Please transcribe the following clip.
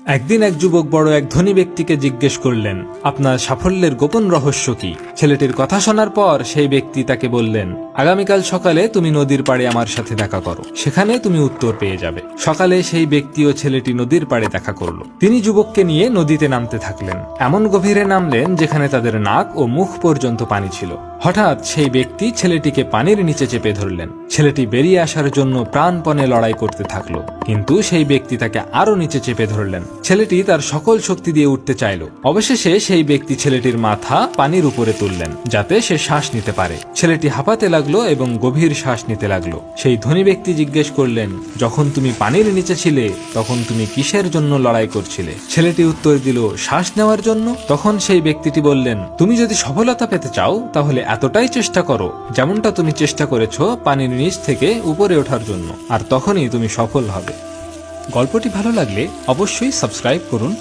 একদিন এক যুবক বড় এক ধনী ব্যক্তিকে জিজ্ঞেস করলেন, আপনার সাফল্যের গোপন রহস্য কি? ছেলেটির কথা শোনার পর সেই ব্যক্তি তাকে বললেন, আগামীকাল সকালে তুমি নদীর পাড়ে আমার সাথে দেখা করো, সেখানে তুমি উত্তর পেয়ে যাবে। সকালে সেই ব্যক্তি ও ছেলেটি নদীর পাড়ে দেখা করল। তিনি যুবককে নিয়ে নদীতে নামতে থাকলেন। এমন গভীরে নামলেন যেখানে তাদের নাক ও মুখ পর্যন্ত পানি ছিল। হঠাৎ সেই ব্যক্তি ছেলেটিকে পানির নিচে চেপে ধরলেন। ছেলেটি বেরিয়ে আসার জন্য প্রাণপণে লড়াই করতে থাকলো, কিন্তু সেই ব্যক্তি তাকে আরো নিচে চেপে ধরলেন। ছেলেটি তার সকল শক্তি দিয়ে উঠতে চাইল। অবশেষে সেই ব্যক্তি ছেলেটির মাথা পানির উপরে তুললেন যাতে সে শ্বাস নিতে পারে। ছেলেটি হাঁপাতে লাগলো এবং গভীর শ্বাস নিতে লাগলো। সেই ধনী ব্যক্তি জিজ্ঞেস করলেন, যখন তুমি পানির নিচে ছিলে তখন তুমি কিসের জন্য লড়াই করছিলে? ছেলেটি উত্তর দিল, শ্বাস নেওয়ার জন্য। তখন সেই ব্যক্তিটি বললেন, তুমি যদি সফলতা পেতে চাও তাহলে এতটাই চেষ্টা করো যেমনটা তুমি চেষ্টা করেছো পানির নিচ থেকে উপরে ওঠার জন্য, আর তখনই তুমি সফল হবে। গল্পটি ভালো লাগলে অবশ্যই সাবস্ক্রাইব করুন।